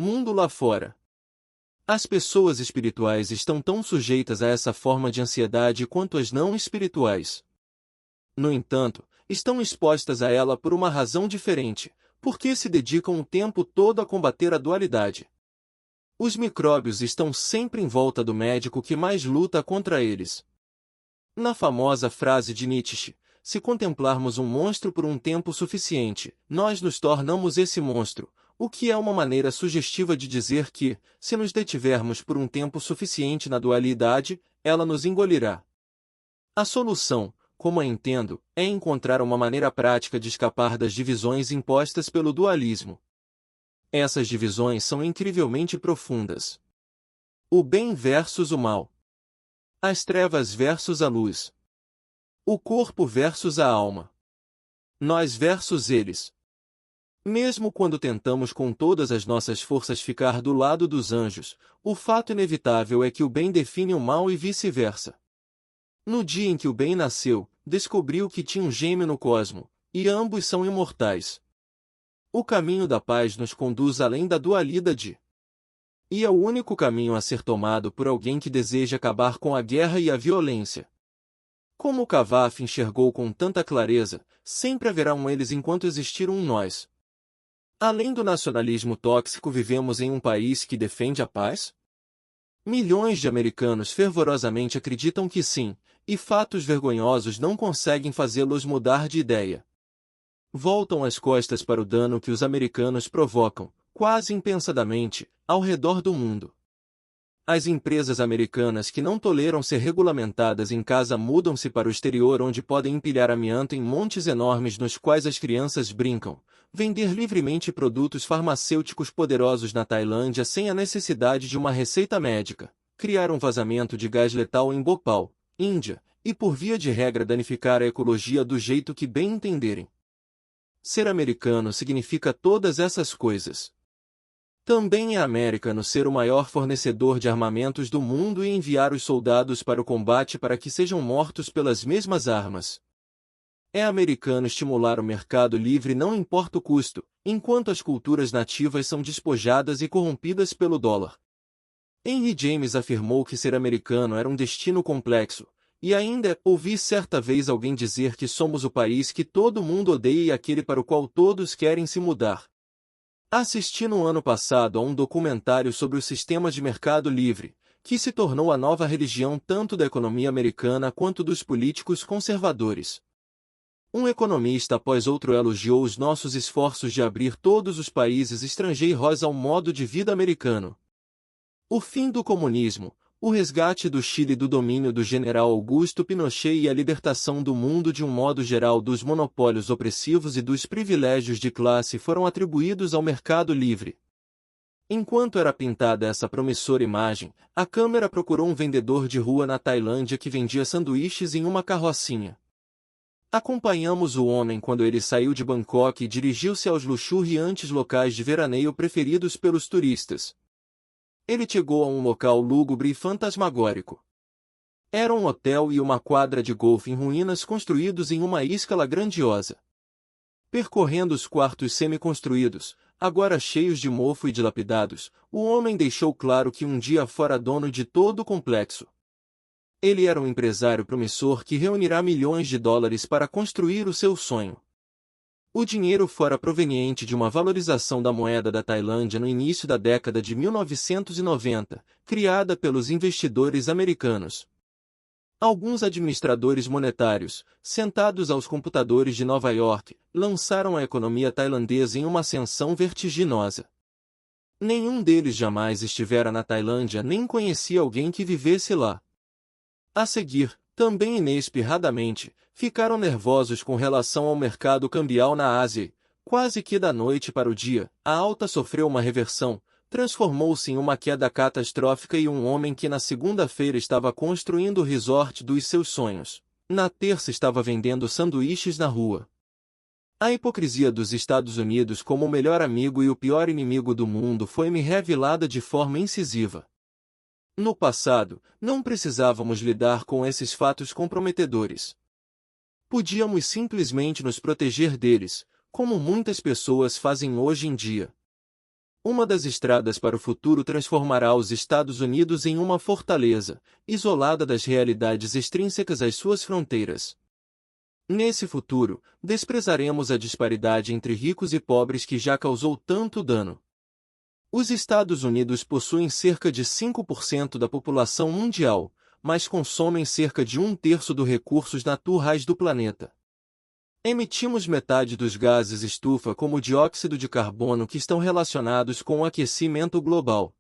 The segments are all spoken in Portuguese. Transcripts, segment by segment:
Mundo lá fora. As pessoas espirituais estão tão sujeitas a essa forma de ansiedade quanto as não espirituais. No entanto, estão expostas a ela por uma razão diferente, porque se dedicam o tempo todo a combater a dualidade. Os micróbios estão sempre em volta do médico que mais luta contra eles. Na famosa frase de Nietzsche, se contemplarmos um monstro por um tempo suficiente, nós nos tornamos esse monstro, o que é uma maneira sugestiva de dizer que, se nos detivermos por um tempo suficiente na dualidade, ela nos engolirá. A solução, como a entendo, é encontrar uma maneira prática de escapar das divisões impostas pelo dualismo. Essas divisões são incrivelmente profundas. O bem versus o mal. As trevas versus a luz. O corpo versus a alma. Nós versus eles. Mesmo quando tentamos com todas as nossas forças ficar do lado dos anjos, o fato inevitável é que o bem define o mal e vice-versa. No dia em que o bem nasceu, descobriu que tinha um gêmeo no cosmo, e ambos são imortais. O caminho da paz nos conduz além da dualidade. E é o único caminho a ser tomado por alguém que deseja acabar com a guerra e a violência. Como Cavafy enxergou com tanta clareza, sempre haverá um eles enquanto existir um nós. Além do nacionalismo tóxico, vivemos em um país que defende a paz? Milhões de americanos fervorosamente acreditam que sim, e fatos vergonhosos não conseguem fazê-los mudar de ideia. Voltam as costas para o dano que os americanos provocam, quase impensadamente, ao redor do mundo. As empresas americanas que não toleram ser regulamentadas em casa mudam-se para o exterior, onde podem empilhar amianto em montes enormes nos quais as crianças brincam, vender livremente produtos farmacêuticos poderosos na Tailândia sem a necessidade de uma receita médica, criar um vazamento de gás letal em Bhopal, Índia, e por via de regra danificar a ecologia do jeito que bem entenderem. Ser americano significa todas essas coisas. Também é americano ser o maior fornecedor de armamentos do mundo e enviar os soldados para o combate para que sejam mortos pelas mesmas armas. É americano estimular o mercado livre não importa o custo, enquanto as culturas nativas são despojadas e corrompidas pelo dólar. Henry James afirmou que ser americano era um destino complexo, e ainda ouvi certa vez alguém dizer que somos o país que todo mundo odeia e aquele para o qual todos querem se mudar. Assisti no ano passado a um documentário sobre o sistema de mercado livre, que se tornou a nova religião tanto da economia americana quanto dos políticos conservadores. Um economista após outro elogiou os nossos esforços de abrir todos os países estrangeiros ao modo de vida americano. O fim do comunismo, o resgate do Chile do domínio do general Augusto Pinochet e a libertação do mundo de um modo geral dos monopólios opressivos e dos privilégios de classe foram atribuídos ao mercado livre. Enquanto era pintada essa promissora imagem, a câmera procurou um vendedor de rua na Tailândia que vendia sanduíches em uma carrocinha. Acompanhamos o homem quando ele saiu de Bangkok e dirigiu-se aos luxuriantes locais de veraneio preferidos pelos turistas. Ele chegou a um local lúgubre e fantasmagórico. Era um hotel e uma quadra de golfe em ruínas construídos em uma escala grandiosa. Percorrendo os quartos semi-construídos, agora cheios de mofo e dilapidados, o homem deixou claro que um dia fora dono de todo o complexo. Ele era um empresário promissor que reunirá milhões de dólares para construir o seu sonho. O dinheiro fora proveniente de uma valorização da moeda da Tailândia no início da década de 1990, criada pelos investidores americanos. Alguns administradores monetários, sentados aos computadores de Nova York, lançaram a economia tailandesa em uma ascensão vertiginosa. Nenhum deles jamais estivera na Tailândia nem conhecia alguém que vivesse lá. A seguir, também inesperradamente, ficaram nervosos com relação ao mercado cambial na Ásia. Quase que da noite para o dia, a alta sofreu uma reversão, transformou-se em uma queda catastrófica e um homem que na segunda-feira estava construindo o resort dos seus sonhos, na terça estava vendendo sanduíches na rua. A hipocrisia dos Estados Unidos como o melhor amigo e o pior inimigo do mundo foi-me revelada de forma incisiva. No passado, não precisávamos lidar com esses fatos comprometedores. Podíamos simplesmente nos proteger deles, como muitas pessoas fazem hoje em dia. Uma das estradas para o futuro transformará os Estados Unidos em uma fortaleza, isolada das realidades extrínsecas às suas fronteiras. Nesse futuro, desprezaremos a disparidade entre ricos e pobres que já causou tanto dano. Os Estados Unidos possuem cerca de 5% da população mundial, mas consomem cerca de 1/3 dos recursos naturais do planeta. Emitimos metade dos gases estufa como o dióxido de carbono que estão relacionados com o aquecimento global.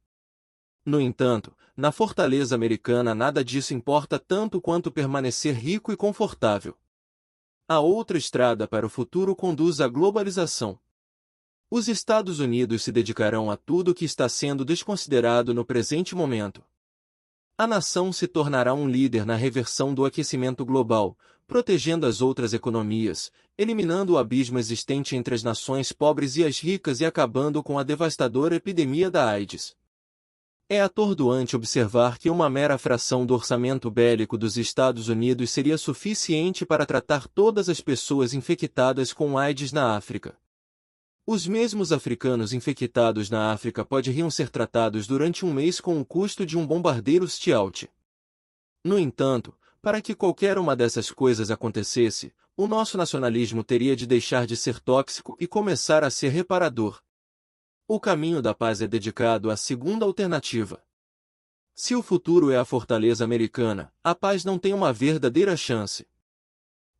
No entanto, na fortaleza americana nada disso importa tanto quanto permanecer rico e confortável. A outra estrada para o futuro conduz à globalização. Os Estados Unidos se dedicarão a tudo que está sendo desconsiderado no presente momento. A nação se tornará um líder na reversão do aquecimento global, protegendo as outras economias, eliminando o abismo existente entre as nações pobres e as ricas e acabando com a devastadora epidemia da AIDS. É atordoante observar que uma mera fração do orçamento bélico dos Estados Unidos seria suficiente para tratar todas as pessoas infectadas com AIDS na África. Os mesmos africanos infectados na África poderiam ser tratados durante um mês com o custo de um bombardeiro Stealth. No entanto, para que qualquer uma dessas coisas acontecesse, o nosso nacionalismo teria de deixar de ser tóxico e começar a ser reparador. O caminho da paz é dedicado à segunda alternativa. Se o futuro é a fortaleza americana, a paz não tem uma verdadeira chance.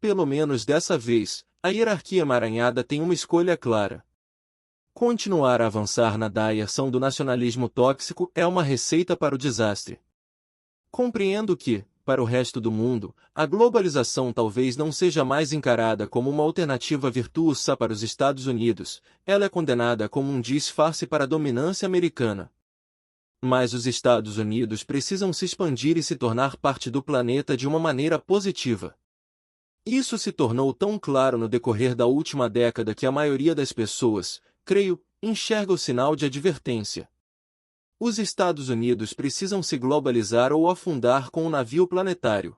Pelo menos dessa vez, a hierarquia emaranhada tem uma escolha clara. Continuar a avançar na direção do nacionalismo tóxico é uma receita para o desastre. Compreendo que, para o resto do mundo, a globalização talvez não seja mais encarada como uma alternativa virtuosa para os Estados Unidos, ela é condenada como um disfarce para a dominância americana. Mas os Estados Unidos precisam se expandir e se tornar parte do planeta de uma maneira positiva. Isso se tornou tão claro no decorrer da última década que a maioria das pessoas, creio, enxerga o sinal de advertência. Os Estados Unidos precisam se globalizar ou afundar com um navio planetário.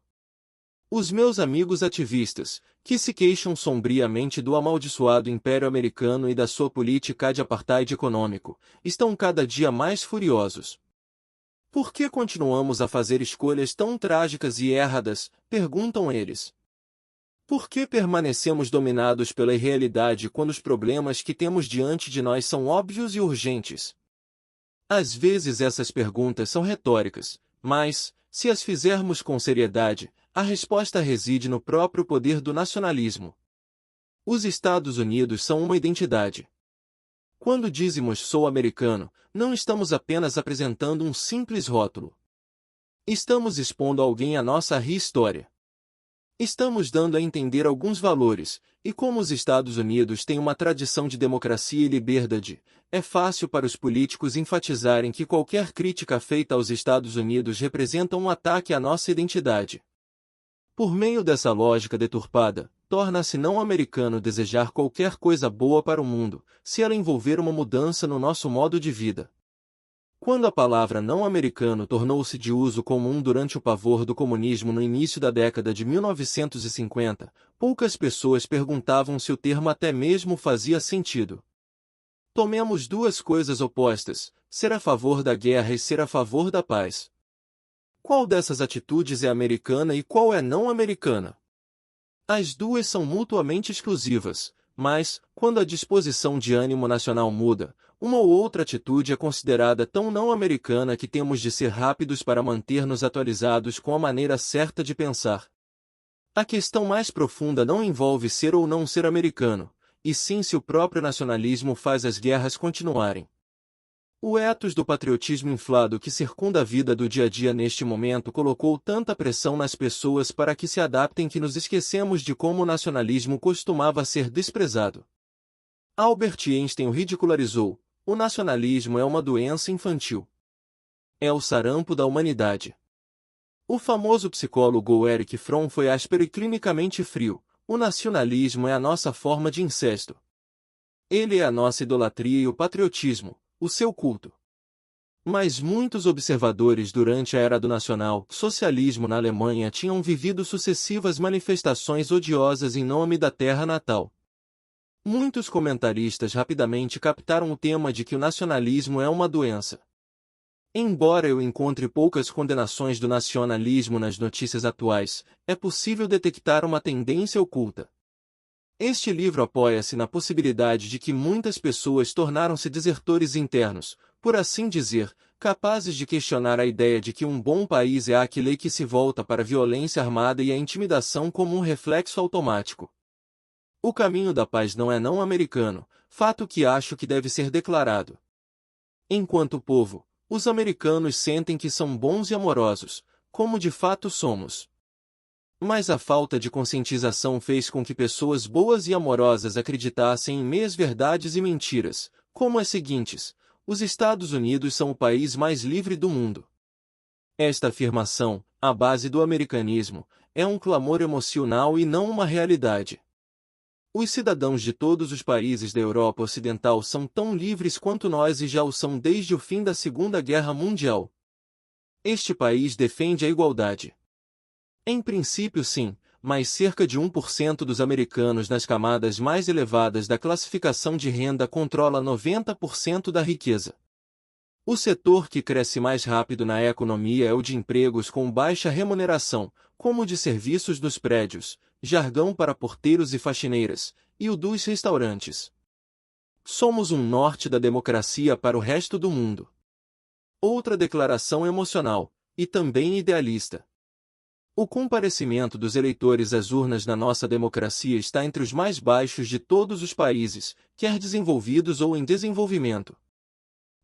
Os meus amigos ativistas, que se queixam sombriamente do amaldiçoado Império Americano e da sua política de apartheid econômico, estão cada dia mais furiosos. Por que continuamos a fazer escolhas tão trágicas e erradas? Perguntam eles. Por que permanecemos dominados pela irrealidade quando os problemas que temos diante de nós são óbvios e urgentes? Às vezes essas perguntas são retóricas, mas, se as fizermos com seriedade, a resposta reside no próprio poder do nacionalismo. Os Estados Unidos são uma identidade. Quando dizemos sou americano, não estamos apenas apresentando um simples rótulo. Estamos expondo a alguém a nossa história. Estamos dando a entender alguns valores, e como os Estados Unidos têm uma tradição de democracia e liberdade, é fácil para os políticos enfatizarem que qualquer crítica feita aos Estados Unidos representa um ataque à nossa identidade. Por meio dessa lógica deturpada, torna-se não americano desejar qualquer coisa boa para o mundo, se ela envolver uma mudança no nosso modo de vida. Quando a palavra não-americano tornou-se de uso comum durante o pavor do comunismo no início da década de 1950, poucas pessoas perguntavam se o termo até mesmo fazia sentido. Tomemos duas coisas opostas, ser a favor da guerra e ser a favor da paz. Qual dessas atitudes é americana e qual é não americana? As duas são mutuamente exclusivas, mas, quando a disposição de ânimo nacional muda, uma ou outra atitude é considerada tão não americana que temos de ser rápidos para manter-nos atualizados com a maneira certa de pensar. A questão mais profunda não envolve ser ou não ser americano, e sim se o próprio nacionalismo faz as guerras continuarem. O ethos do patriotismo inflado que circunda a vida do dia a dia neste momento colocou tanta pressão nas pessoas para que se adaptem que nos esquecemos de como o nacionalismo costumava ser desprezado. Albert Einstein o ridicularizou: o nacionalismo é uma doença infantil. É o sarampo da humanidade. O famoso psicólogo Erich Fromm foi áspero e clinicamente frio: o nacionalismo é a nossa forma de incesto. Ele é a nossa idolatria e o patriotismo, o seu culto. Mas muitos observadores durante a era do nacional-socialismo na Alemanha tinham vivido sucessivas manifestações odiosas em nome da terra natal. Muitos comentaristas rapidamente captaram o tema de que o nacionalismo é uma doença. Embora eu encontre poucas condenações do nacionalismo nas notícias atuais, é possível detectar uma tendência oculta. Este livro apoia-se na possibilidade de que muitas pessoas tornaram-se desertores internos, por assim dizer, capazes de questionar a ideia de que um bom país é aquele que se volta para a violência armada e a intimidação como um reflexo automático. O caminho da paz não é não americano, fato que acho que deve ser declarado. Enquanto povo, os americanos sentem que são bons e amorosos, como de fato somos. Mas a falta de conscientização fez com que pessoas boas e amorosas acreditassem em meias verdades e mentiras, como as seguintes: os Estados Unidos são o país mais livre do mundo. Esta afirmação, à base do americanismo, é um clamor emocional e não uma realidade. Os cidadãos de todos os países da Europa Ocidental são tão livres quanto nós e já o são desde o fim da Segunda Guerra Mundial. Este país defende a igualdade. Em princípio sim, mas cerca de 1% dos americanos nas camadas mais elevadas da classificação de renda controla 90% da riqueza. O setor que cresce mais rápido na economia é o de empregos com baixa remuneração, como o de serviços dos prédios, jargão para porteiros e faxineiras, e o dos restaurantes. Somos um norte da democracia para o resto do mundo. Outra declaração emocional, e também idealista. O comparecimento dos eleitores às urnas na nossa democracia está entre os mais baixos de todos os países, quer desenvolvidos ou em desenvolvimento.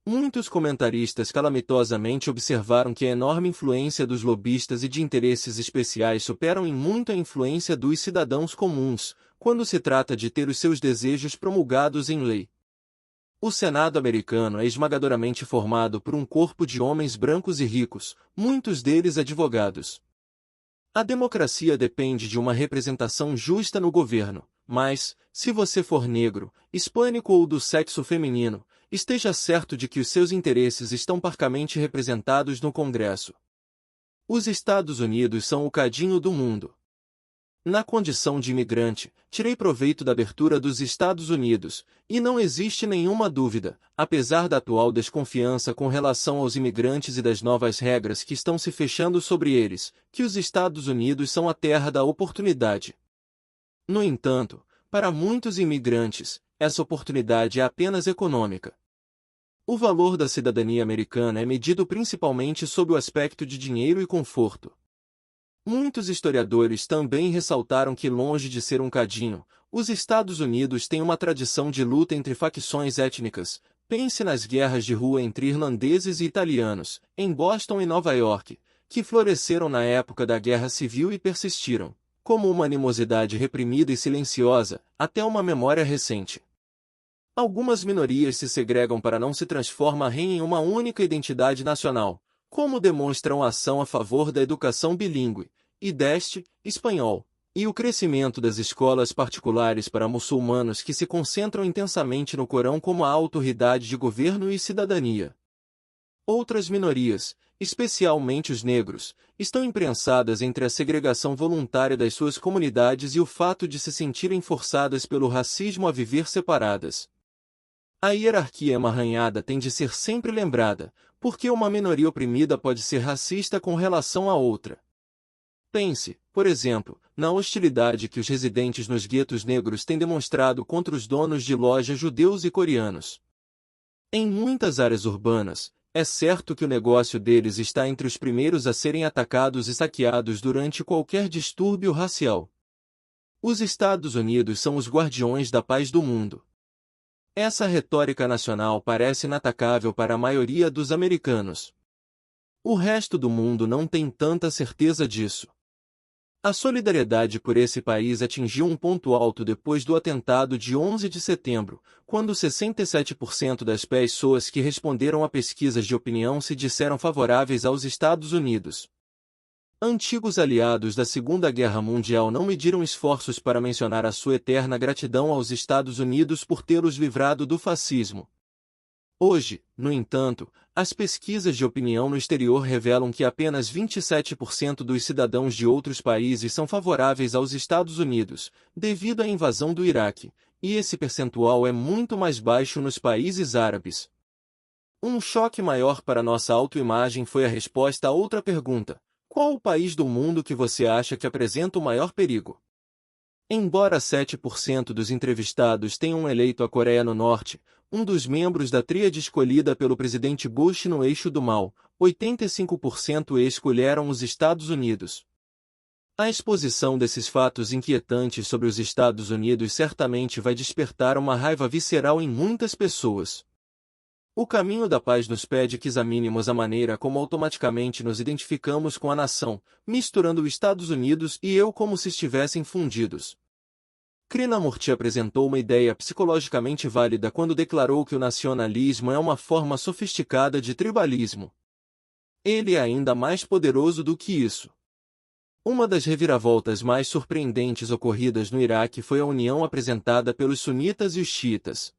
Muitos comentaristas calamitosamente observaram que a enorme influência dos lobistas e de interesses especiais superam em muito a influência dos cidadãos comuns, quando se trata de ter os seus desejos promulgados em lei. O Senado americano é esmagadoramente formado por um corpo de homens brancos e ricos, muitos deles advogados. A democracia depende de uma representação justa no governo, mas, se você for negro, hispânico ou do sexo feminino, esteja certo de que os seus interesses estão parcamente representados no Congresso. Os Estados Unidos são o cadinho do mundo. Na condição de imigrante, tirei proveito da abertura dos Estados Unidos, e não existe nenhuma dúvida, apesar da atual desconfiança com relação aos imigrantes e das novas regras que estão se fechando sobre eles, que os Estados Unidos são a terra da oportunidade. No entanto, para muitos imigrantes, essa oportunidade é apenas econômica. O valor da cidadania americana é medido principalmente sob o aspecto de dinheiro e conforto. Muitos historiadores também ressaltaram que, longe de ser um cadinho, os Estados Unidos têm uma tradição de luta entre facções étnicas. Pense nas guerras de rua entre irlandeses e italianos, em Boston e Nova York, que floresceram na época da Guerra Civil e persistiram, como uma animosidade reprimida e silenciosa, até uma memória recente. Algumas minorias se segregam para não se transformarem em uma única identidade nacional, como demonstram a ação a favor da educação bilíngue, IDEST, espanhol, e o crescimento das escolas particulares para muçulmanos que se concentram intensamente no Corão como a autoridade de governo e cidadania. Outras minorias, especialmente os negros, estão imprensadas entre a segregação voluntária das suas comunidades e o fato de se sentirem forçadas pelo racismo a viver separadas. A hierarquia emaranhada tem de ser sempre lembrada, porque uma minoria oprimida pode ser racista com relação a outra. Pense, por exemplo, na hostilidade que os residentes nos guetos negros têm demonstrado contra os donos de lojas judeus e coreanos. Em muitas áreas urbanas, é certo que o negócio deles está entre os primeiros a serem atacados e saqueados durante qualquer distúrbio racial. Os Estados Unidos são os guardiões da paz do mundo. Essa retórica nacional parece inatacável para a maioria dos americanos. O resto do mundo não tem tanta certeza disso. A solidariedade por esse país atingiu um ponto alto depois do atentado de 11 de setembro, quando 67% das pessoas que responderam a pesquisas de opinião se disseram favoráveis aos Estados Unidos. Antigos aliados da Segunda Guerra Mundial não mediram esforços para mencionar a sua eterna gratidão aos Estados Unidos por tê-los livrado do fascismo. Hoje, no entanto, as pesquisas de opinião no exterior revelam que apenas 27% dos cidadãos de outros países são favoráveis aos Estados Unidos, devido à invasão do Iraque, e esse percentual é muito mais baixo nos países árabes. Um choque maior para nossa autoimagem foi a resposta a outra pergunta: qual o país do mundo que você acha que apresenta o maior perigo? Embora 7% dos entrevistados tenham eleito a Coreia do Norte, um dos membros da tríade escolhida pelo presidente Bush no eixo do mal, 85% escolheram os Estados Unidos. A exposição desses fatos inquietantes sobre os Estados Unidos certamente vai despertar uma raiva visceral em muitas pessoas. O caminho da paz nos pede que examinemos a maneira como automaticamente nos identificamos com a nação, misturando os Estados Unidos e eu como se estivessem fundidos. Krishnamurti apresentou uma ideia psicologicamente válida quando declarou que o nacionalismo é uma forma sofisticada de tribalismo. Ele é ainda mais poderoso do que isso. Uma das reviravoltas mais surpreendentes ocorridas no Iraque foi a união apresentada pelos sunitas e os xiitas.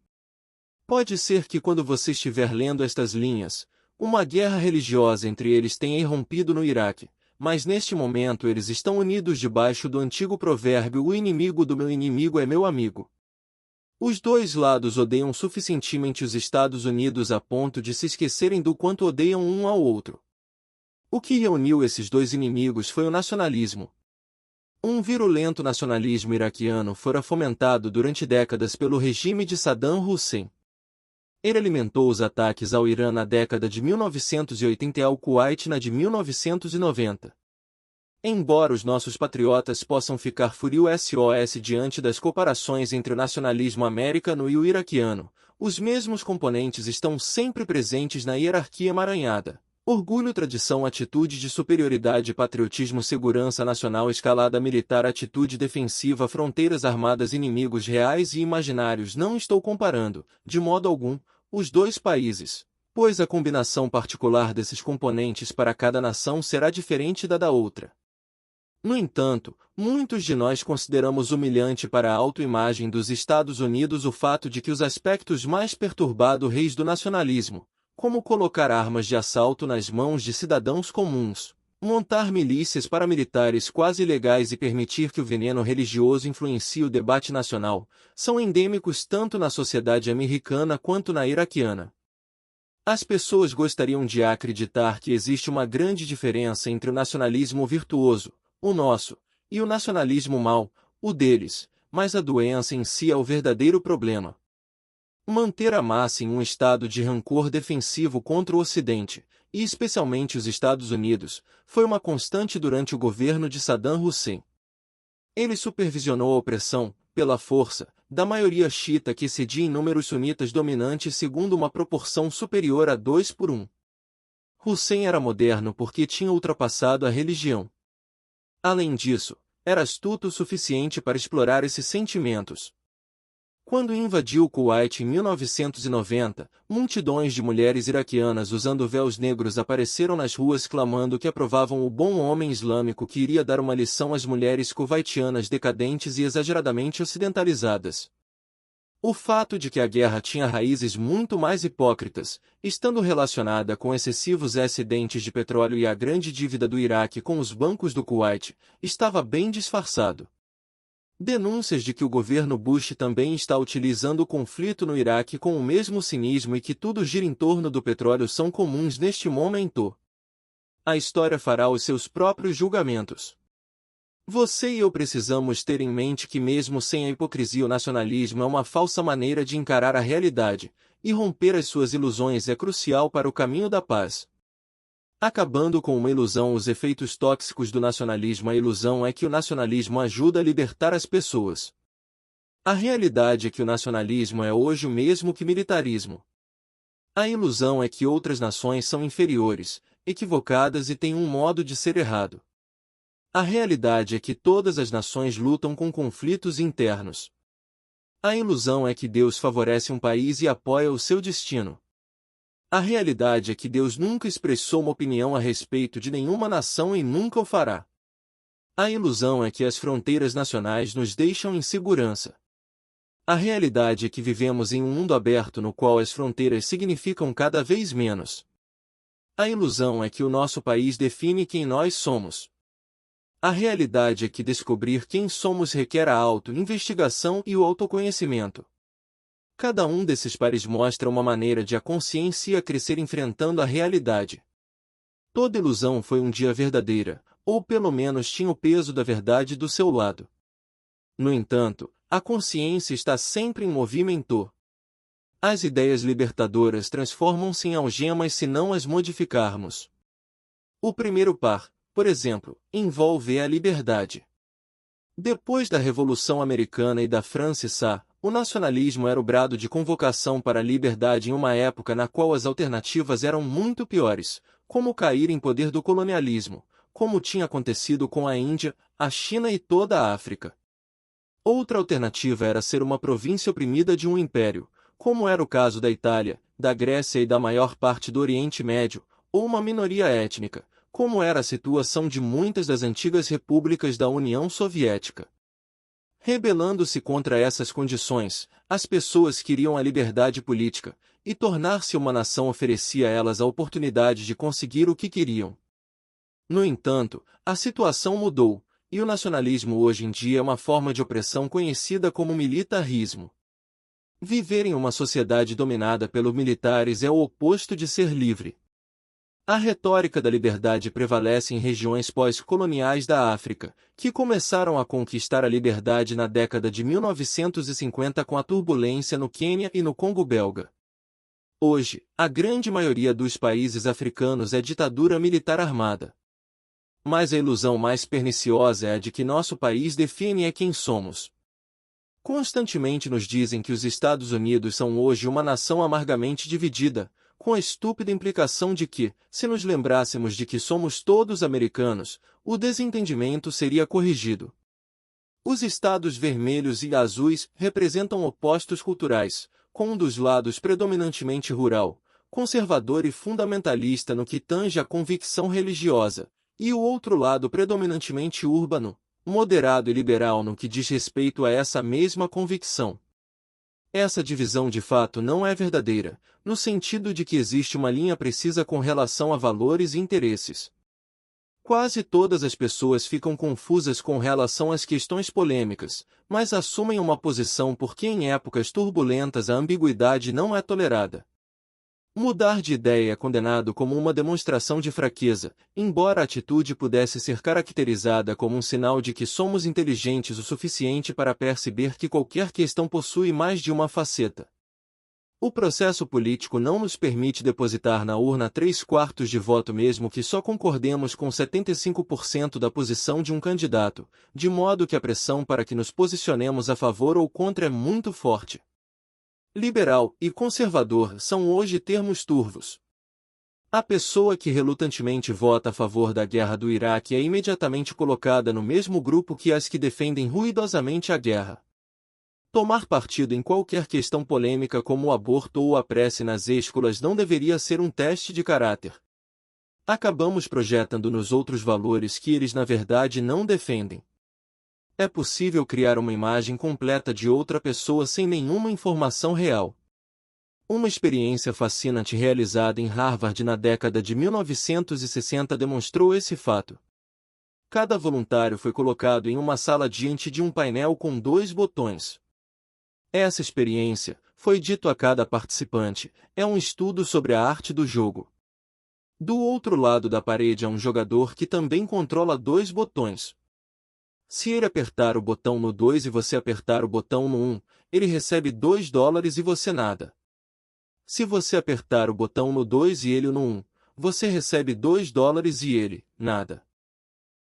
Pode ser que quando você estiver lendo estas linhas, uma guerra religiosa entre eles tenha irrompido no Iraque, mas neste momento eles estão unidos debaixo do antigo provérbio: o inimigo do meu inimigo é meu amigo. Os dois lados odeiam suficientemente os Estados Unidos a ponto de se esquecerem do quanto odeiam um ao outro. O que reuniu esses dois inimigos foi o nacionalismo. Um virulento nacionalismo iraquiano fora fomentado durante décadas pelo regime de Saddam Hussein. Ele alimentou os ataques ao Irã na década de 1980 e ao Kuwait na de 1990. Embora os nossos patriotas possam ficar furiosos diante das comparações entre o nacionalismo americano e o iraquiano, os mesmos componentes estão sempre presentes na hierarquia emaranhada. Orgulho, tradição, atitude de superioridade, patriotismo, segurança nacional, escalada militar, atitude defensiva, fronteiras armadas, inimigos reais e imaginários. Não estou comparando, de modo algum, os dois países, pois a combinação particular desses componentes para cada nação será diferente da outra. No entanto, muitos de nós consideramos humilhante para a autoimagem dos Estados Unidos o fato de que os aspectos mais perturbados reis do nacionalismo, como colocar armas de assalto nas mãos de cidadãos comuns, montar milícias paramilitares quase ilegais e permitir que o veneno religioso influencie o debate nacional, são endêmicos tanto na sociedade americana quanto na iraquiana. As pessoas gostariam de acreditar que existe uma grande diferença entre o nacionalismo virtuoso, o nosso, e o nacionalismo mau, o deles, mas a doença em si é o verdadeiro problema. Manter a massa em um estado de rancor defensivo contra o Ocidente, e especialmente os Estados Unidos, foi uma constante durante o governo de Saddam Hussein. Ele supervisionou a opressão, pela força, da maioria xiita que excedia em números sunitas dominantes segundo uma proporção superior a 2:1. Hussein era moderno porque tinha ultrapassado a religião. Além disso, era astuto o suficiente para explorar esses sentimentos. Quando invadiu o Kuwait em 1990, multidões de mulheres iraquianas usando véus negros apareceram nas ruas clamando que aprovavam o bom homem islâmico que iria dar uma lição às mulheres kuwaitianas decadentes e exageradamente ocidentalizadas. O fato de que a guerra tinha raízes muito mais hipócritas, estando relacionada com excessivos excedentes de petróleo e a grande dívida do Iraque com os bancos do Kuwait, estava bem disfarçado. Denúncias de que o governo Bush também está utilizando o conflito no Iraque com o mesmo cinismo e que tudo gira em torno do petróleo são comuns neste momento. A história fará os seus próprios julgamentos. Você e eu precisamos ter em mente que mesmo sem a hipocrisia o nacionalismo é uma falsa maneira de encarar a realidade, e romper as suas ilusões é crucial para o caminho da paz. Acabando com uma ilusão, os efeitos tóxicos do nacionalismo. A ilusão é que o nacionalismo ajuda a libertar as pessoas. A realidade é que o nacionalismo é hoje o mesmo que militarismo. A ilusão é que outras nações são inferiores, equivocadas e têm um modo de ser errado. A realidade é que todas as nações lutam com conflitos internos. A ilusão é que Deus favorece um país e apoia o seu destino. A realidade é que Deus nunca expressou uma opinião a respeito de nenhuma nação e nunca o fará. A ilusão é que as fronteiras nacionais nos deixam em segurança. A realidade é que vivemos em um mundo aberto no qual as fronteiras significam cada vez menos. A ilusão é que o nosso país define quem nós somos. A realidade é que descobrir quem somos requer a auto-investigação e o autoconhecimento. Cada um desses pares mostra uma maneira de a consciência crescer enfrentando a realidade. Toda ilusão foi um dia verdadeira, ou pelo menos tinha o peso da verdade do seu lado. No entanto, a consciência está sempre em movimento. As ideias libertadoras transformam-se em algemas se não as modificarmos. O primeiro par, por exemplo, envolve a liberdade. Depois da Revolução Americana e da França, o nacionalismo era o brado de convocação para a liberdade em uma época na qual as alternativas eram muito piores, como cair em poder do colonialismo, como tinha acontecido com a Índia, a China e toda a África. Outra alternativa era ser uma província oprimida de um império, como era o caso da Itália, da Grécia e da maior parte do Oriente Médio, ou uma minoria étnica, como era a situação de muitas das antigas repúblicas da União Soviética. Rebelando-se contra essas condições, as pessoas queriam a liberdade política, e tornar-se uma nação oferecia a elas a oportunidade de conseguir o que queriam. No entanto, a situação mudou, e o nacionalismo hoje em dia é uma forma de opressão conhecida como militarismo. Viver em uma sociedade dominada pelos militares é o oposto de ser livre. A retórica da liberdade prevalece em regiões pós-coloniais da África, que começaram a conquistar a liberdade na década de 1950 com a turbulência no Quênia e no Congo belga. Hoje, a grande maioria dos países africanos é ditadura militar armada. Mas a ilusão mais perniciosa é a de que nosso país define quem somos. Constantemente nos dizem que os Estados Unidos são hoje uma nação amargamente dividida, com a estúpida implicação de que, se nos lembrássemos de que somos todos americanos, o desentendimento seria corrigido. Os estados vermelhos e azuis representam opostos culturais, com um dos lados predominantemente rural, conservador e fundamentalista no que tange à convicção religiosa, e o outro lado predominantemente urbano, moderado e liberal no que diz respeito a essa mesma convicção. Essa divisão de fato não é verdadeira, no sentido de que existe uma linha precisa com relação a valores e interesses. Quase todas as pessoas ficam confusas com relação às questões polêmicas, mas assumem uma posição porque em épocas turbulentas a ambiguidade não é tolerada. Mudar de ideia é condenado como uma demonstração de fraqueza, embora a atitude pudesse ser caracterizada como um sinal de que somos inteligentes o suficiente para perceber que qualquer questão possui mais de uma faceta. O processo político não nos permite depositar na urna 3/4 de voto mesmo que só concordemos com 75% da posição de um candidato, de modo que a pressão para que nos posicionemos a favor ou contra é muito forte. Liberal e conservador são hoje termos turvos. A pessoa que relutantemente vota a favor da guerra do Iraque é imediatamente colocada no mesmo grupo que as que defendem ruidosamente a guerra. Tomar partido em qualquer questão polêmica como o aborto ou a prece nas escolas não deveria ser um teste de caráter. Acabamos projetando nos outros valores que eles na verdade não defendem. É possível criar uma imagem completa de outra pessoa sem nenhuma informação real. Uma experiência fascinante realizada em Harvard na década de 1960 demonstrou esse fato. Cada voluntário foi colocado em uma sala diante de um painel com 2 botões. Essa experiência, foi dito a cada participante, é um estudo sobre a arte do jogo. Do outro lado da parede há um jogador que também controla 2 botões. Se ele apertar o botão no 2 e você apertar o botão no 1, ele recebe $2 e você nada. Se você apertar o botão no 2 e ele no 1, você recebe $2 e ele, nada.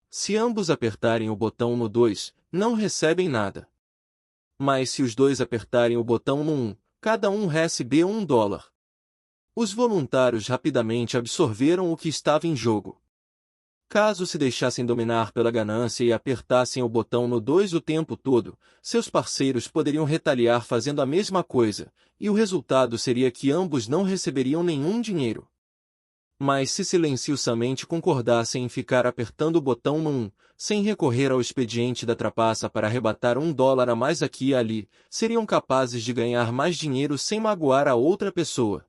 Se ambos apertarem o botão no 2, não recebem nada. Mas se os dois apertarem o botão no 1, cada um recebe $1. Os voluntários rapidamente absorveram o que estava em jogo. Caso se deixassem dominar pela ganância e apertassem o botão no 2 o tempo todo, seus parceiros poderiam retaliar fazendo a mesma coisa, e o resultado seria que ambos não receberiam nenhum dinheiro. Mas se silenciosamente concordassem em ficar apertando o botão no 1, sem recorrer ao expediente da trapaça para arrebatar $1 a mais aqui e ali, seriam capazes de ganhar mais dinheiro sem magoar a outra pessoa.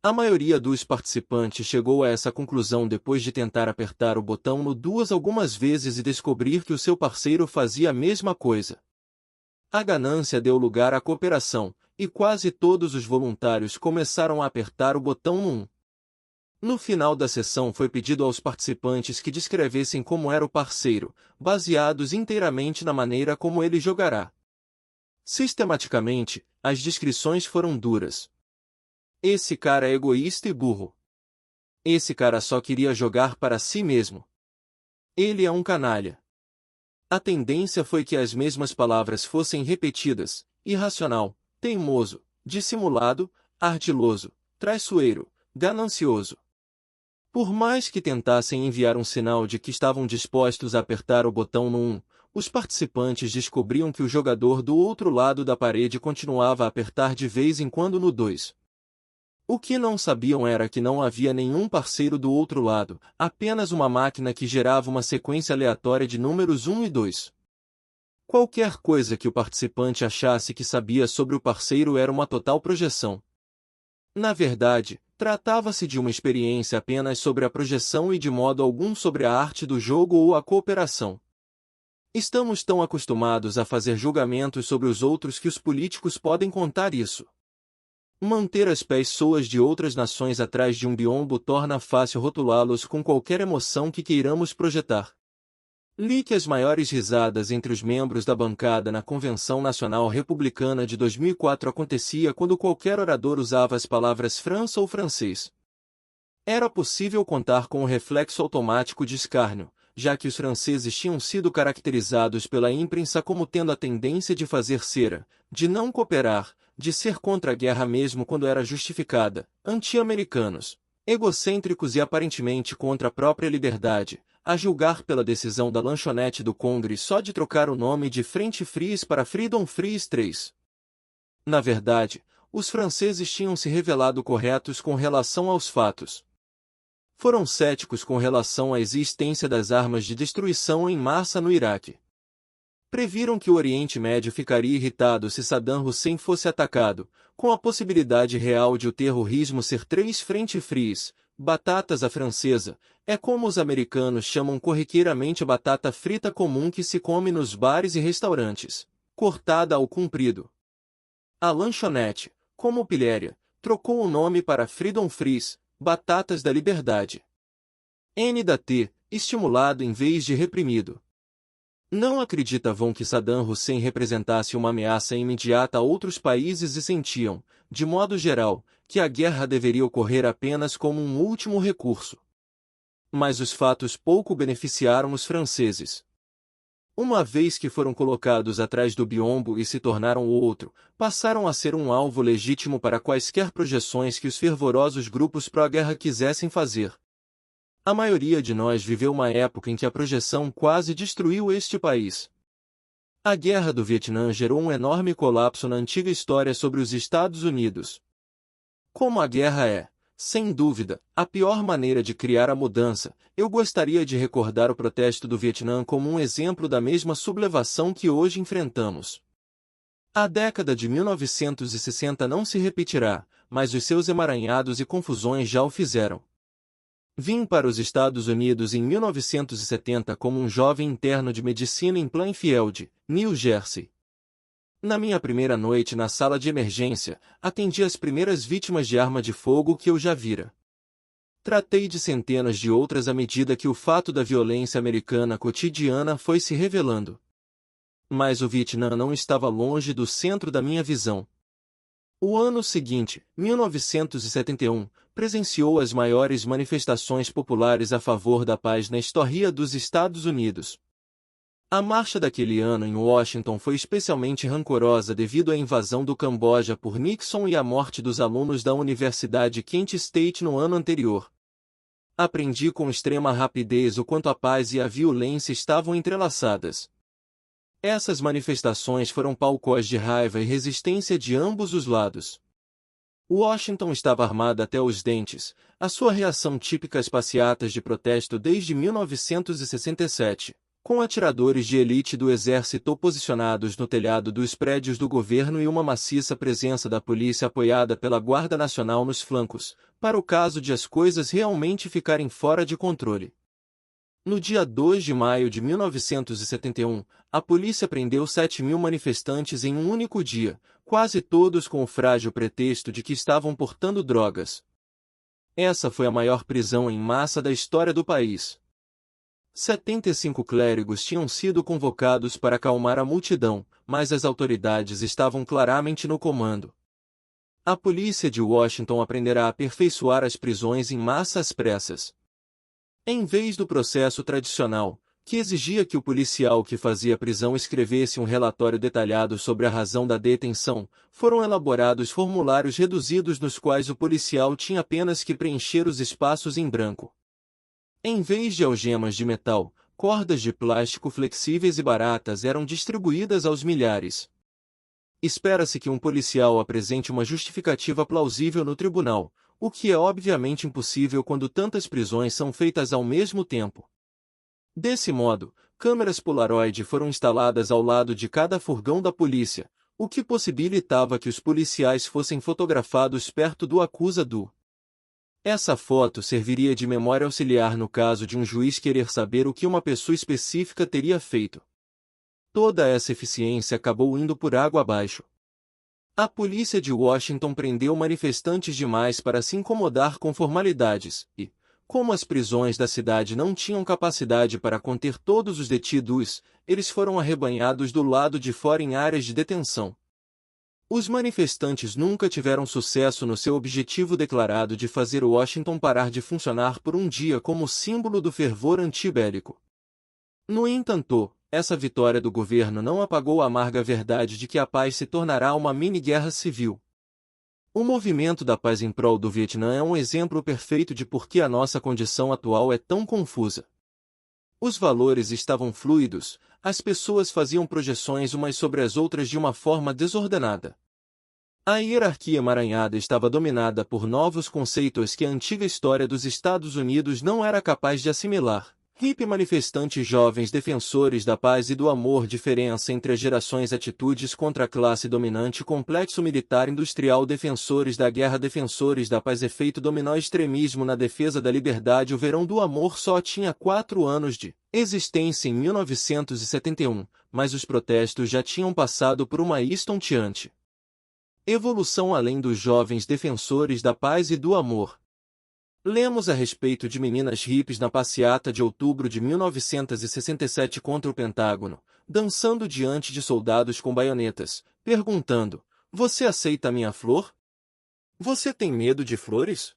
A maioria dos participantes chegou a essa conclusão depois de tentar apertar o botão no 2 algumas vezes e descobrir que o seu parceiro fazia a mesma coisa. A ganância deu lugar à cooperação, e quase todos os voluntários começaram a apertar o botão no 1. No final da sessão foi pedido aos participantes que descrevessem como era o parceiro, baseados inteiramente na maneira como ele jogará. Sistematicamente, as descrições foram duras. Esse cara é egoísta e burro. Esse cara só queria jogar para si mesmo. Ele é um canalha. A tendência foi que as mesmas palavras fossem repetidas: irracional, teimoso, dissimulado, ardiloso, traiçoeiro, ganancioso. Por mais que tentassem enviar um sinal de que estavam dispostos a apertar o botão no 1, os participantes descobriam que o jogador do outro lado da parede continuava a apertar de vez em quando no 2. O que não sabiam era que não havia nenhum parceiro do outro lado, apenas uma máquina que gerava uma sequência aleatória de números 1 e 2. Qualquer coisa que o participante achasse que sabia sobre o parceiro era uma total projeção. Na verdade, tratava-se de uma experiência apenas sobre a projeção e de modo algum sobre a arte do jogo ou a cooperação. Estamos tão acostumados a fazer julgamentos sobre os outros que os políticos podem contar isso. Manter as pessoas de outras nações atrás de um biombo torna fácil rotulá-los com qualquer emoção que queiramos projetar. Li que as maiores risadas entre os membros da bancada na Convenção Nacional Republicana de 2004 acontecia quando qualquer orador usava as palavras França ou francês. Era possível contar com o reflexo automático de escárnio, já que os franceses tinham sido caracterizados pela imprensa como tendo a tendência de fazer cera, de não cooperar, de ser contra a guerra mesmo quando era justificada, anti-americanos, egocêntricos e aparentemente contra a própria liberdade, a julgar pela decisão da lanchonete do Congress só de trocar o nome de French Fries para Freedom Fries 3. Na verdade, os franceses tinham se revelado corretos com relação aos fatos. Foram céticos com relação à existência das armas de destruição em massa no Iraque. Previram que o Oriente Médio ficaria irritado se Saddam Hussein fosse atacado, com a possibilidade real de o terrorismo ser 3 French Fries, batatas à francesa, é como os americanos chamam corriqueiramente a batata frita comum que se come nos bares e restaurantes, cortada ao comprido. A lanchonete, como pilhéria, trocou o nome para Freedom Fries, batatas da liberdade. N da T, estimulado em vez de reprimido. Não acreditavam que Saddam Hussein representasse uma ameaça imediata a outros países e sentiam, de modo geral, que a guerra deveria ocorrer apenas como um último recurso. Mas os fatos pouco beneficiaram os franceses. Uma vez que foram colocados atrás do biombo e se tornaram outro, passaram a ser um alvo legítimo para quaisquer projeções que os fervorosos grupos pró-guerra quisessem fazer. A maioria de nós viveu uma época em que a projeção quase destruiu este país. A Guerra do Vietnã gerou um enorme colapso na antiga história sobre os Estados Unidos. Como a guerra é, sem dúvida, a pior maneira de criar a mudança, eu gostaria de recordar o protesto do Vietnã como um exemplo da mesma sublevação que hoje enfrentamos. A década de 1960 não se repetirá, mas os seus emaranhados e confusões já o fizeram. Vim para os Estados Unidos em 1970 como um jovem interno de medicina em Plainfield, New Jersey. Na minha primeira noite na sala de emergência, atendi as primeiras vítimas de arma de fogo que eu já vira. Tratei de centenas de outras à medida que o fato da violência americana cotidiana foi se revelando. Mas o Vietnã não estava longe do centro da minha visão. O ano seguinte, 1971, presenciou as maiores manifestações populares a favor da paz na história dos Estados Unidos. A marcha daquele ano em Washington foi especialmente rancorosa devido à invasão do Camboja por Nixon e à morte dos alunos da Universidade Kent State no ano anterior. Aprendi com extrema rapidez o quanto a paz e a violência estavam entrelaçadas. Essas manifestações foram palcos de raiva e resistência de ambos os lados. Washington estava armada até os dentes, a sua reação típica às passeatas de protesto desde 1967, com atiradores de elite do exército posicionados no telhado dos prédios do governo e uma maciça presença da polícia apoiada pela Guarda Nacional nos flancos, para o caso de as coisas realmente ficarem fora de controle. No dia 2 de maio de 1971, a polícia prendeu 7.000 manifestantes em um único dia, quase todos com o frágil pretexto de que estavam portando drogas. Essa foi a maior prisão em massa da história do país. 75 clérigos tinham sido convocados para acalmar a multidão, mas as autoridades estavam claramente no comando. A polícia de Washington aprenderá a aperfeiçoar as prisões em massa às pressas. Em vez do processo tradicional, que exigia que o policial que fazia a prisão escrevesse um relatório detalhado sobre a razão da detenção, foram elaborados formulários reduzidos nos quais o policial tinha apenas que preencher os espaços em branco. Em vez de algemas de metal, cordas de plástico flexíveis e baratas eram distribuídas aos milhares. Espera-se que um policial apresente uma justificativa plausível no tribunal, o que é obviamente impossível quando tantas prisões são feitas ao mesmo tempo. Desse modo, câmeras Polaroid foram instaladas ao lado de cada furgão da polícia, o que possibilitava que os policiais fossem fotografados perto do acusado. Essa foto serviria de memória auxiliar no caso de um juiz querer saber o que uma pessoa específica teria feito. Toda essa eficiência acabou indo por água abaixo. A polícia de Washington prendeu manifestantes demais para se incomodar com formalidades, e, como as prisões da cidade não tinham capacidade para conter todos os detidos, eles foram arrebanhados do lado de fora em áreas de detenção. Os manifestantes nunca tiveram sucesso no seu objetivo declarado de fazer Washington parar de funcionar por um dia como símbolo do fervor antibélico. No entanto, essa vitória do governo não apagou a amarga verdade de que a paz se tornará uma mini-guerra civil. O movimento da paz em prol do Vietnã é um exemplo perfeito de por que a nossa condição atual é tão confusa. Os valores estavam fluidos, as pessoas faziam projeções umas sobre as outras de uma forma desordenada. A hierarquia emaranhada estava dominada por novos conceitos que a antiga história dos Estados Unidos não era capaz de assimilar. Hippie manifestantes jovens defensores da paz e do amor, diferença entre as gerações, atitudes contra a classe dominante, complexo militar industrial, defensores da guerra, defensores da paz, efeito dominó, extremismo na defesa da liberdade. O verão do amor só tinha 4 anos de existência em 1971, mas os protestos já tinham passado por uma estonteante evolução além dos jovens defensores da paz e do amor. Lemos a respeito de meninas hippies na passeata de outubro de 1967 contra o Pentágono, dançando diante de soldados com baionetas, perguntando: "Você aceita minha flor? Você tem medo de flores?"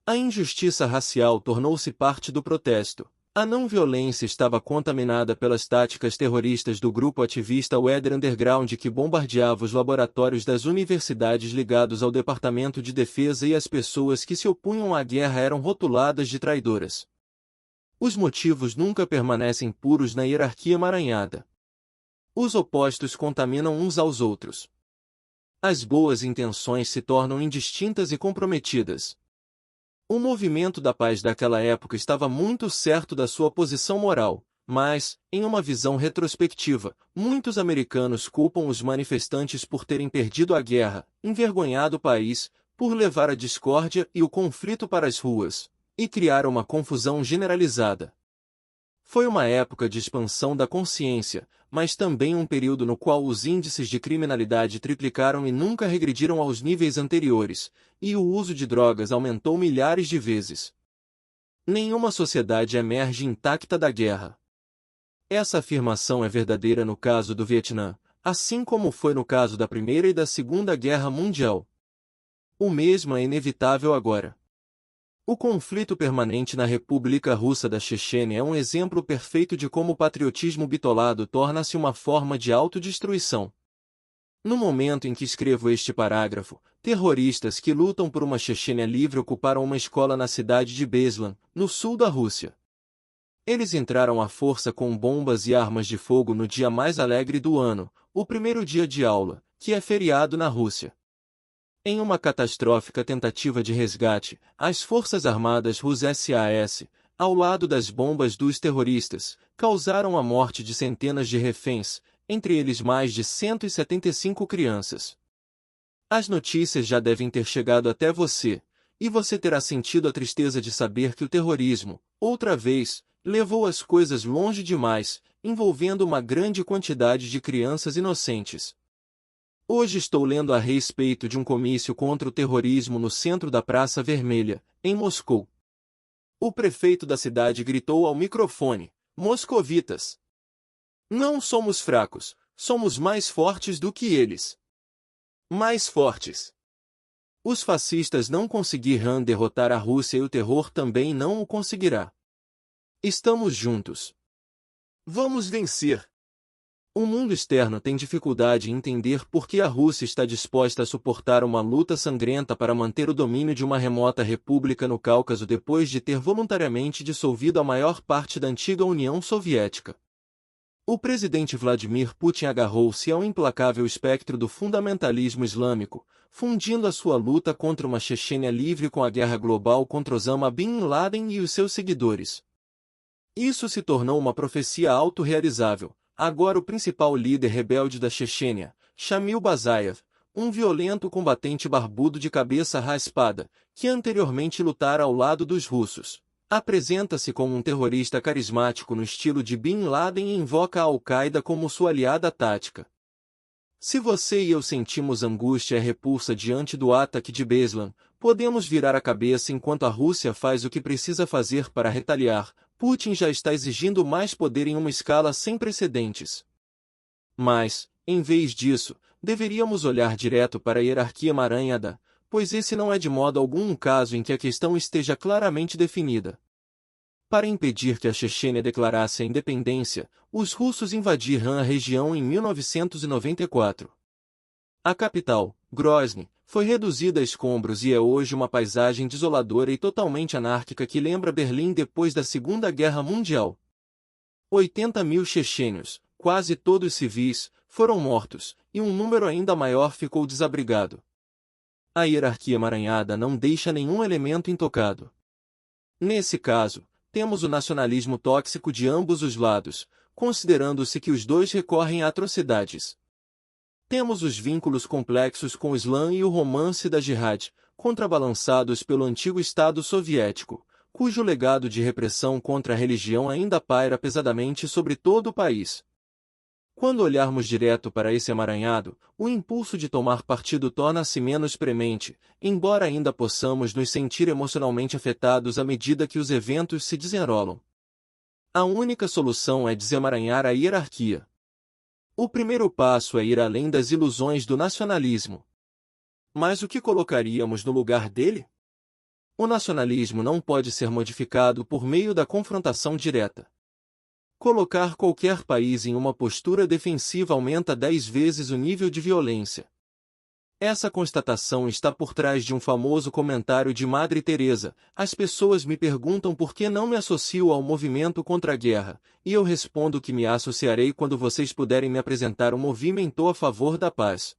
A injustiça racial tornou-se parte do protesto. A não-violência estava contaminada pelas táticas terroristas do grupo ativista Weather Underground, que bombardeava os laboratórios das universidades ligados ao Departamento de Defesa, e as pessoas que se opunham à guerra eram rotuladas de traidoras. Os motivos nunca permanecem puros na hierarquia emaranhada. Os opostos contaminam uns aos outros. As boas intenções se tornam indistintas e comprometidas. O movimento da paz daquela época estava muito certo da sua posição moral, mas, em uma visão retrospectiva, muitos americanos culpam os manifestantes por terem perdido a guerra, envergonhado o país, por levar a discórdia e o conflito para as ruas, e criar uma confusão generalizada. Foi uma época de expansão da consciência, mas também um período no qual os índices de criminalidade triplicaram e nunca regrediram aos níveis anteriores, e o uso de drogas aumentou milhares de vezes. Nenhuma sociedade emerge intacta da guerra. Essa afirmação é verdadeira no caso do Vietnã, assim como foi no caso da Primeira e da Segunda Guerra Mundial. O mesmo é inevitável agora. O conflito permanente na República Russa da Chechênia é um exemplo perfeito de como o patriotismo bitolado torna-se uma forma de autodestruição. No momento em que escrevo este parágrafo, terroristas que lutam por uma Chechênia livre ocuparam uma escola na cidade de Beslan, no sul da Rússia. Eles entraram à força com bombas e armas de fogo no dia mais alegre do ano, o primeiro dia de aula, que é feriado na Rússia. Em uma catastrófica tentativa de resgate, as Forças Armadas Russas SAS, ao lado das bombas dos terroristas, causaram a morte de centenas de reféns, entre eles mais de 175 crianças. As notícias já devem ter chegado até você, e você terá sentido a tristeza de saber que o terrorismo, outra vez, levou as coisas longe demais, envolvendo uma grande quantidade de crianças inocentes. Hoje estou lendo a respeito de um comício contra o terrorismo no centro da Praça Vermelha, em Moscou. O prefeito da cidade gritou ao microfone: "Moscovitas! Não somos fracos, somos mais fortes do que eles. Mais fortes. Os fascistas não conseguirão derrotar a Rússia e o terror também não o conseguirá. Estamos juntos. Vamos vencer." O mundo externo tem dificuldade em entender por que a Rússia está disposta a suportar uma luta sangrenta para manter o domínio de uma remota república no Cáucaso depois de ter voluntariamente dissolvido a maior parte da antiga União Soviética. O presidente Vladimir Putin agarrou-se ao implacável espectro do fundamentalismo islâmico, fundindo a sua luta contra uma Chechênia livre com a guerra global contra Osama Bin Laden e os seus seguidores. Isso se tornou uma profecia autorrealizável. Agora o principal líder rebelde da Chechênia, Shamil Basayev, um violento combatente barbudo de cabeça raspada, que anteriormente lutara ao lado dos russos, apresenta-se como um terrorista carismático no estilo de Bin Laden e invoca a Al-Qaeda como sua aliada tática. Se você e eu sentimos angústia e repulsa diante do ataque de Beslan, podemos virar a cabeça enquanto a Rússia faz o que precisa fazer para retaliar. Putin já está exigindo mais poder em uma escala sem precedentes. Mas, em vez disso, deveríamos olhar direto para a hierarquia emaranhada, pois esse não é de modo algum um caso em que a questão esteja claramente definida. Para impedir que a Chechênia declarasse a independência, os russos invadiram a região em 1994. A capital, Grozny, foi reduzida a escombros e é hoje uma paisagem desoladora e totalmente anárquica que lembra Berlim depois da Segunda Guerra Mundial. 80.000 chechênios, quase todos civis, foram mortos, e um número ainda maior ficou desabrigado. A hierarquia emaranhada não deixa nenhum elemento intocado. Nesse caso, temos o nacionalismo tóxico de ambos os lados, considerando-se que os dois recorrem a atrocidades. Temos os vínculos complexos com o Islã e o romance da Jihad, contrabalançados pelo antigo Estado soviético, cujo legado de repressão contra a religião ainda paira pesadamente sobre todo o país. Quando olharmos direto para esse emaranhado, o impulso de tomar partido torna-se menos premente, embora ainda possamos nos sentir emocionalmente afetados à medida que os eventos se desenrolam. A única solução é desemaranhar a hierarquia. O primeiro passo é ir além das ilusões do nacionalismo. Mas o que colocaríamos no lugar dele? O nacionalismo não pode ser modificado por meio da confrontação direta. Colocar qualquer país em uma postura defensiva aumenta 10 vezes o nível de violência. Essa constatação está por trás de um famoso comentário de Madre Teresa: "As pessoas me perguntam por que não me associo ao movimento contra a guerra, e eu respondo que me associarei quando vocês puderem me apresentar um movimento a favor da paz."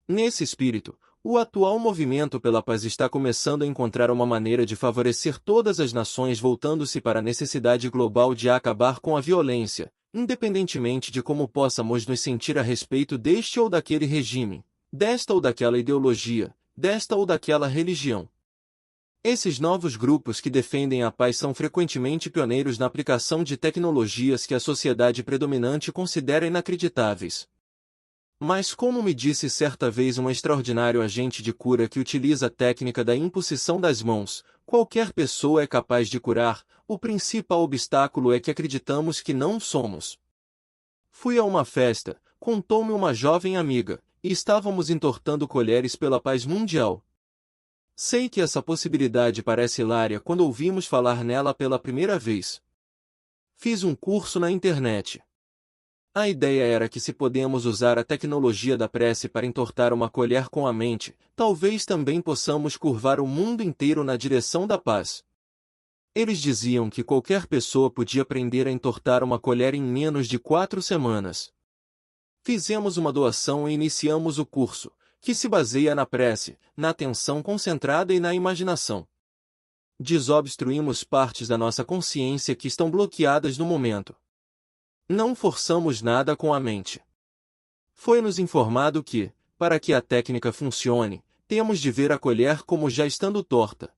Nesse espírito, o atual movimento pela paz está começando a encontrar uma maneira de favorecer todas as nações voltando-se para a necessidade global de acabar com a violência, independentemente de como possamos nos sentir a respeito deste ou daquele regime, desta ou daquela ideologia, desta ou daquela religião. Esses novos grupos que defendem a paz são frequentemente pioneiros na aplicação de tecnologias que a sociedade predominante considera inacreditáveis. Mas como me disse certa vez um extraordinário agente de cura que utiliza a técnica da imposição das mãos, qualquer pessoa é capaz de curar, o principal obstáculo é que acreditamos que não somos. Fui a uma festa, contou-me uma jovem amiga, e estávamos entortando colheres pela paz mundial. Sei que essa possibilidade parece hilária quando ouvimos falar nela pela primeira vez. Fiz um curso na internet. A ideia era que se podemos usar a tecnologia da prece para entortar uma colher com a mente, talvez também possamos curvar o mundo inteiro na direção da paz. Eles diziam que qualquer pessoa podia aprender a entortar uma colher em menos de 4 semanas. Fizemos uma doação e iniciamos o curso, que se baseia na prece, na atenção concentrada e na imaginação. Desobstruímos partes da nossa consciência que estão bloqueadas no momento. Não forçamos nada com a mente. Foi-nos informado que, para que a técnica funcione, temos de ver a colher como já estando torta.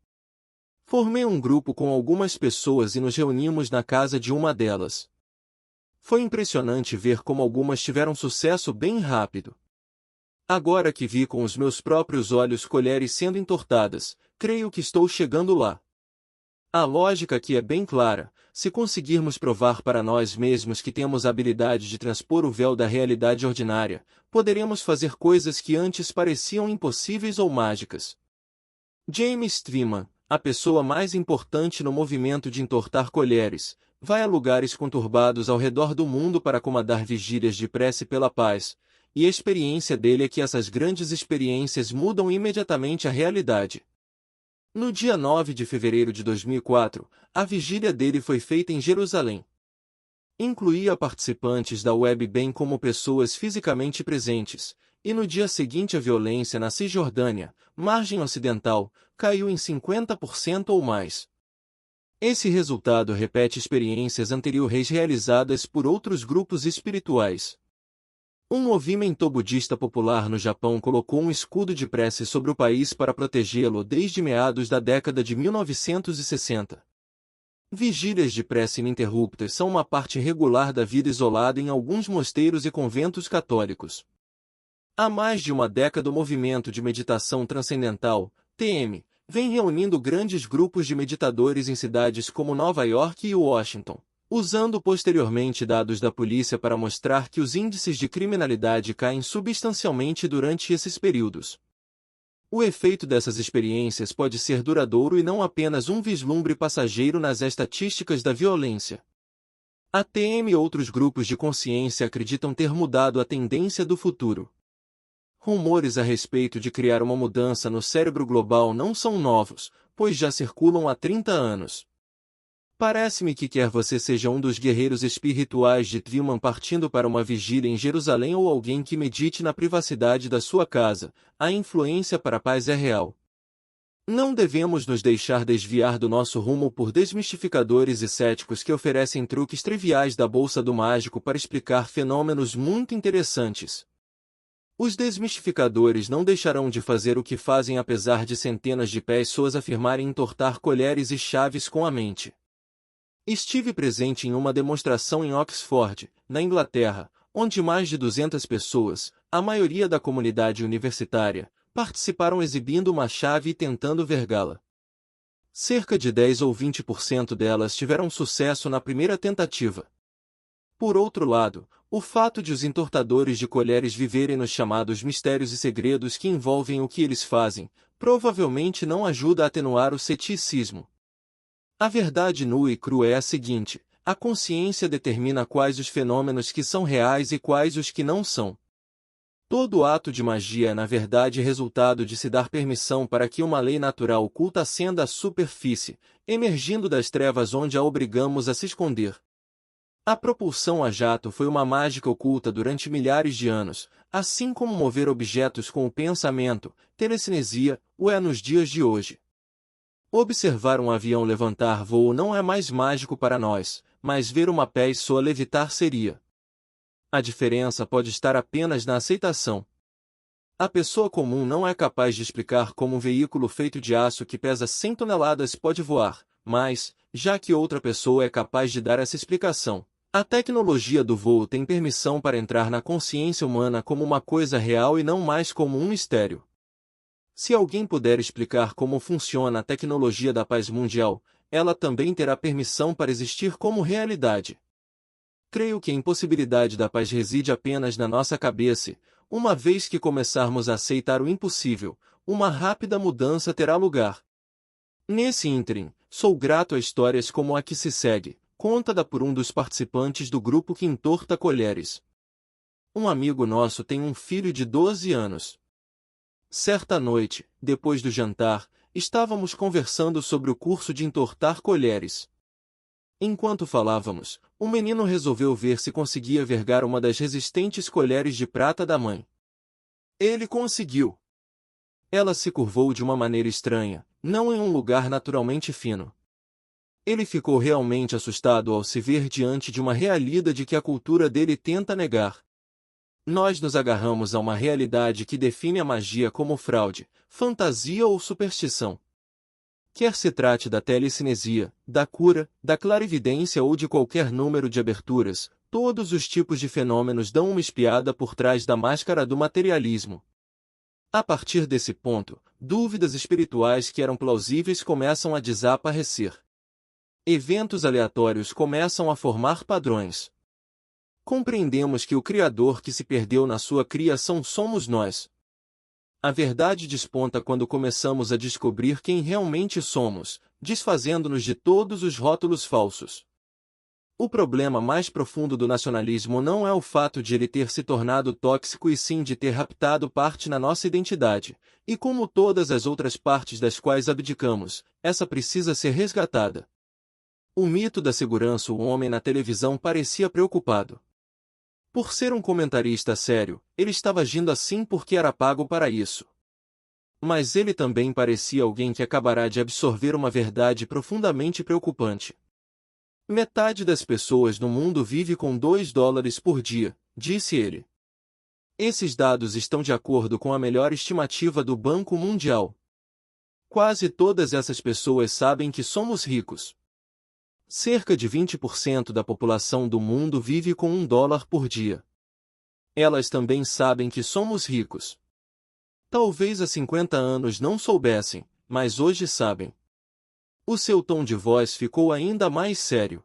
Formei um grupo com algumas pessoas e nos reunimos na casa de uma delas. Foi impressionante ver como algumas tiveram sucesso bem rápido. Agora que vi com os meus próprios olhos colheres sendo entortadas, creio que estou chegando lá. A lógica aqui é bem clara: se conseguirmos provar para nós mesmos que temos a habilidade de transpor o véu da realidade ordinária, poderemos fazer coisas que antes pareciam impossíveis ou mágicas. James Twyman, a pessoa mais importante no movimento de entortar colheres, vai a lugares conturbados ao redor do mundo para comandar vigílias de prece pela paz, e a experiência dele é que essas grandes experiências mudam imediatamente a realidade. No dia 9 de fevereiro de 2004, a vigília dele foi feita em Jerusalém. Incluía participantes da web bem como pessoas fisicamente presentes, e no dia seguinte a violência na Cisjordânia, margem ocidental, caiu em 50% ou mais. Esse resultado repete experiências anteriores realizadas por outros grupos espirituais. Um movimento budista popular no Japão colocou um escudo de prece sobre o país para protegê-lo desde meados da década de 1960. Vigílias de prece ininterruptas são uma parte regular da vida isolada em alguns mosteiros e conventos católicos. Há mais de uma década o movimento de meditação transcendental, TM, vem reunindo grandes grupos de meditadores em cidades como Nova York e Washington, usando posteriormente dados da polícia para mostrar que os índices de criminalidade caem substancialmente durante esses períodos. O efeito dessas experiências pode ser duradouro e não apenas um vislumbre passageiro nas estatísticas da violência. A TM e outros grupos de consciência acreditam ter mudado a tendência do futuro. Rumores a respeito de criar uma mudança no cérebro global não são novos, pois já circulam há 30 anos. Parece-me que quer você seja um dos guerreiros espirituais de Twyman partindo para uma vigília em Jerusalém ou alguém que medite na privacidade da sua casa, a influência para a paz é real. Não devemos nos deixar desviar do nosso rumo por desmistificadores e céticos que oferecem truques triviais da bolsa do mágico para explicar fenômenos muito interessantes. Os desmistificadores não deixarão de fazer o que fazem apesar de centenas de pessoas afirmarem entortar colheres e chaves com a mente. Estive presente em uma demonstração em Oxford, na Inglaterra, onde mais de 200 pessoas, a maioria da comunidade universitária, participaram exibindo uma chave e tentando vergá-la. Cerca de 10 ou 20% delas tiveram sucesso na primeira tentativa. Por outro lado, o fato de os entortadores de colheres viverem nos chamados mistérios e segredos que envolvem o que eles fazem, provavelmente não ajuda a atenuar o ceticismo. A verdade nua e crua é a seguinte: a consciência determina quais os fenômenos que são reais e quais os que não são. Todo ato de magia é na verdade resultado de se dar permissão para que uma lei natural oculta ascenda à superfície, emergindo das trevas onde a obrigamos a se esconder. A propulsão a jato foi uma mágica oculta durante milhares de anos, assim como mover objetos com o pensamento, telecinesia, o é nos dias de hoje. Observar um avião levantar voo não é mais mágico para nós, mas ver uma pessoa levitar seria. A diferença pode estar apenas na aceitação. A pessoa comum não é capaz de explicar como um veículo feito de aço que pesa 100 toneladas pode voar, mas, já que outra pessoa é capaz de dar essa explicação, a tecnologia do voo tem permissão para entrar na consciência humana como uma coisa real e não mais como um mistério. Se alguém puder explicar como funciona a tecnologia da paz mundial, ela também terá permissão para existir como realidade. Creio que a impossibilidade da paz reside apenas na nossa cabeça. Uma vez que começarmos a aceitar o impossível, uma rápida mudança terá lugar. Nesse ínterim, sou grato a histórias como a que se segue, contada por um dos participantes do grupo que entorta colheres. Um amigo nosso tem um filho de 12 anos. Certa noite, depois do jantar, estávamos conversando sobre o curso de entortar colheres. Enquanto falávamos, o menino resolveu ver se conseguia vergar uma das resistentes colheres de prata da mãe. Ele conseguiu. Ela se curvou de uma maneira estranha, não em um lugar naturalmente fino. Ele ficou realmente assustado ao se ver diante de uma realidade que a cultura dele tenta negar. Nós nos agarramos a uma realidade que define a magia como fraude, fantasia ou superstição. Quer se trate da telecinesia, da cura, da clarividência ou de qualquer número de aberturas, todos os tipos de fenômenos dão uma espiada por trás da máscara do materialismo. A partir desse ponto, dúvidas espirituais que eram plausíveis começam a desaparecer. Eventos aleatórios começam a formar padrões. Compreendemos que o Criador que se perdeu na sua criação somos nós. A verdade desponta quando começamos a descobrir quem realmente somos, desfazendo-nos de todos os rótulos falsos. O problema mais profundo do nacionalismo não é o fato de ele ter se tornado tóxico e sim de ter raptado parte na nossa identidade, e como todas as outras partes das quais abdicamos, essa precisa ser resgatada. O mito da segurança. O homem na televisão parecia preocupado. Por ser um comentarista sério, ele estava agindo assim porque era pago para isso. Mas ele também parecia alguém que acabará de absorver uma verdade profundamente preocupante. Metade das pessoas no mundo vive com $2 por dia, disse ele. Esses dados estão de acordo com a melhor estimativa do Banco Mundial. Quase todas essas pessoas sabem que somos ricos. Cerca de 20% da população do mundo vive com $1 por dia. Elas também sabem que somos ricos. Talvez há 50 anos não soubessem, mas hoje sabem. O seu tom de voz ficou ainda mais sério.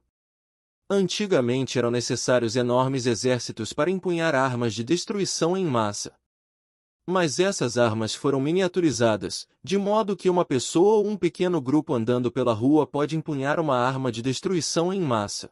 Antigamente eram necessários enormes exércitos para empunhar armas de destruição em massa. Mas essas armas foram miniaturizadas, de modo que uma pessoa ou um pequeno grupo andando pela rua pode empunhar uma arma de destruição em massa.